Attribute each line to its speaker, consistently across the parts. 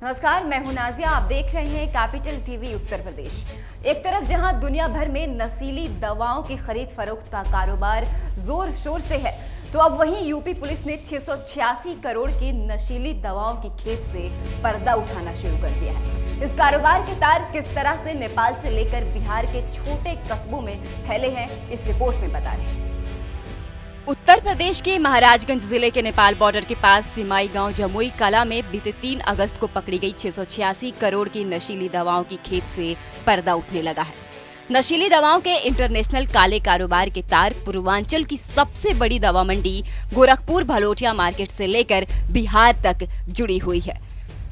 Speaker 1: नमस्कार, मैं हूं नाजिया। आप देख रहे हैं कैपिटल टीवी उत्तर प्रदेश। एक तरफ जहां दुनिया भर में नशीली दवाओं की खरीद फरोख्त का कारोबार जोर शोर से है, तो अब वहीं यूपी पुलिस ने 686 करोड़ की नशीली दवाओं की खेप से पर्दा उठाना शुरू कर दिया है। इस कारोबार के तार किस तरह से नेपाल से लेकर बिहार के छोटे कस्बों में फैले हैं, इस रिपोर्ट में बता रहे हैं। उत्तर प्रदेश के महाराजगंज जिले के नेपाल बॉर्डर के पास सिमाई गांव जमुई कला में बीते 3 अगस्त को पकड़ी गई 686 करोड़ की नशीली दवाओं की खेप से पर्दा उठने लगा है। नशीली दवाओं के इंटरनेशनल काले कारोबार के तार पूर्वांचल की सबसे बड़ी दवा मंडी गोरखपुर भलोटिया मार्केट से लेकर बिहार तक जुड़ी हुई है।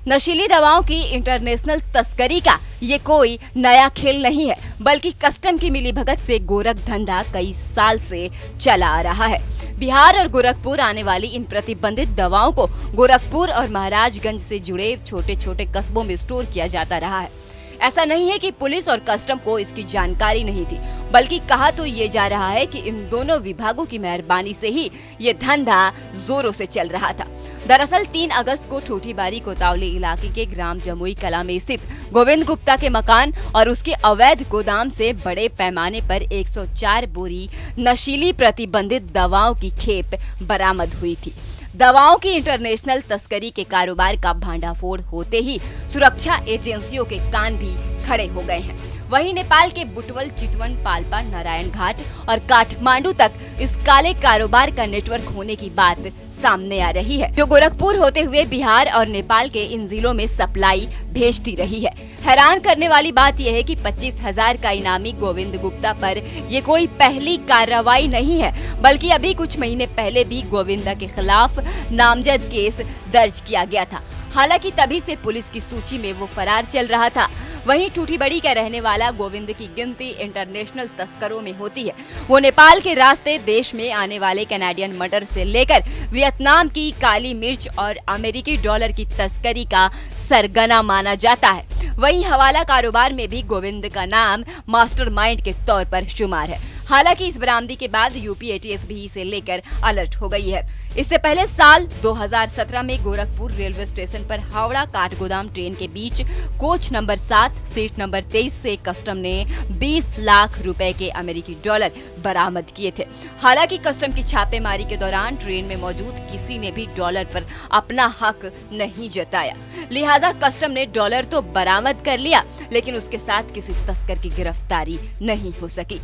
Speaker 1: नशीली दवाओं की इंटरनेशनल तस्करी का ये कोई नया खेल नहीं है, बल्कि कस्टम की मिलीभगत से गोरख धंधा कई साल से चला आ रहा है। बिहार और गोरखपुर आने वाली इन प्रतिबंधित दवाओं को गोरखपुर और महाराजगंज से जुड़े छोटे छोटे कस्बों में स्टोर किया जाता रहा है। ऐसा नहीं है कि पुलिस और कस्टम को इसकी जानकारी नहीं थी, बल्कि कहा तो ये जा रहा है कि इन दोनों विभागों की मेहरबानी से ही ये धंधा जोरों से चल रहा था। दरअसल 3 अगस्त को ठोठीबारी कोतावली इलाके के ग्राम जमुई कला में स्थित गोविंद गुप्ता के मकान और उसके अवैध गोदाम से बड़े पैमाने पर 104 बोरी नशीली प्रतिबंधित दवाओं की खेप बरामद हुई थी। दवाओं की इंटरनेशनल तस्करी के कारोबार का भांडाफोड़ होते ही सुरक्षा एजेंसियों के कान भी खड़े हो गए हैं। वहीं नेपाल के बुटवल, चितवन, पाल्पा, नारायण घाट और काठमांडू तक इस काले कारोबार का नेटवर्क होने की बात सामने आ रही है, जो गोरखपुर होते हुए बिहार और नेपाल के इन जिलों में सप्लाई भेजती रही है। हैरान करने वाली बात यह है कि 25,000 का इनामी गोविंद गुप्ता पर ये कोई पहली कार्रवाई नहीं है, बल्कि अभी कुछ महीने पहले भी गोविंदा के खिलाफ नामजद केस दर्ज किया गया था। हालांकि तभी से पुलिस की सूची में वो फरार चल रहा था। वहीं ठूठीबड़ी का रहने वाला गोविंद की गिनती इंटरनेशनल तस्करों में होती है। वो नेपाल के रास्ते देश में आने वाले कैनेडियन मटर से लेकर वियतनाम की काली मिर्च और अमेरिकी डॉलर की तस्करी का सरगना माना जाता है। वहीं हवाला कारोबार में भी गोविंद का नाम मास्टरमाइंड के तौर पर शुमार है। हालांकि इस बरामदी के बाद यूपी एटीएस भी इसे लेकर अलर्ट हो गई है। इससे पहले साल 2017 में गोरखपुर रेलवे स्टेशन पर हावड़ा काठगोदाम ट्रेन के बीच कोच नंबर 7 सीट नंबर 23 से कस्टम ने 20 लाख रुपए के अमेरिकी डॉलर बरामद किए थे। हालांकि कस्टम की छापेमारी के दौरान ट्रेन में मौजूद किसी ने भी डॉलर पर अपना हक नहीं जताया, लिहाजा कस्टम ने डॉलर तो बरामद कर लिया, लेकिन उसके साथ किसी तस्कर की गिरफ्तारी नहीं हो सकी।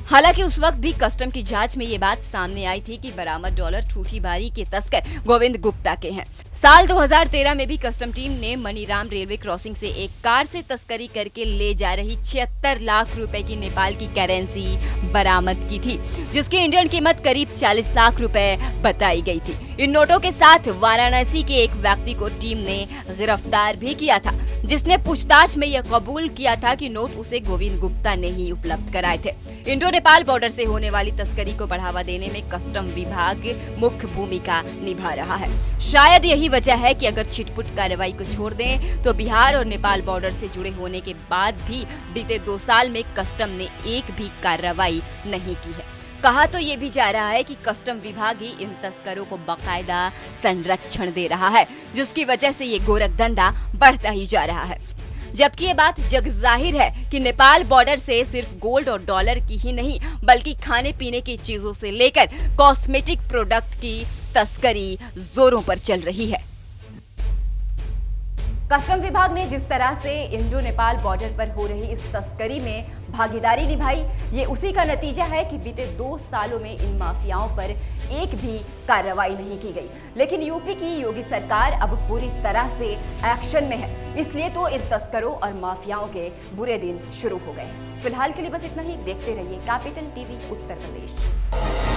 Speaker 1: हालांकि उस वक्त भी कस्टम की जांच में ये बात सामने आई थी कि बरामद डॉलर ठूठीबारी के तस्कर गोविंद गुप्ता के हैं। साल 2013 में भी कस्टम टीम ने मनीराम रेलवे क्रॉसिंग से एक कार से तस्करी करके ले जा रही 76 लाख रुपए की नेपाल की करेंसी बरामद की थी, जिसकी इंडियन कीमत करीब 40 लाख रुपए बताई गई थी। इन नोटों के साथ वाराणसी के एक व्यक्ति को टीम ने गिरफ्तार भी किया था, जिसने पूछताछ में यह कबूल किया था कि नोट उसे गोविंद गुप्ता ने ही उपलब्ध कराए थे। इंडो नेपाल बॉर्डर से होने वाली तस्करी को बढ़ावा देने में कस्टम विभाग मुख्य भूमिका निभा रहा है। शायद यही वजह है कि अगर छिटपुट कार्रवाई को छोड़ दें तो बिहार और नेपाल बॉर्डर से जुड़े होने के बाद भी बीते 2 साल में कस्टम ने एक भी कार्रवाई नहीं की है। कहा तो ये भी जा रहा है कि कस्टम विभाग ही इन तस्करों को बाकायदा संरक्षण दे रहा है, जिसकी वजह से ये गोरख धंधा बढ़ता ही जा रहा है। जबकि ये बात जग जाहिर है कि नेपाल बॉर्डर से सिर्फ गोल्ड और डॉलर की ही नहीं, बल्कि खाने पीने की चीजों से लेकर कॉस्मेटिक प्रोडक्ट की तस्करी जोरों पर चल रही है। कस्टम विभाग ने जिस तरह से इंडो नेपाल बॉर्डर पर हो रही इस तस्करी में भागीदारी निभाई, ये उसी का नतीजा है कि बीते 2 सालों में इन माफियाओं पर एक भी कार्रवाई नहीं की गई। लेकिन यूपी की योगी सरकार अब पूरी तरह से एक्शन में है, इसलिए तो इन तस्करों और माफियाओं के बुरे दिन शुरू हो गए हैं। फिलहाल के लिए बस इतना ही। देखते रहिए कैपिटल टीवी उत्तर प्रदेश।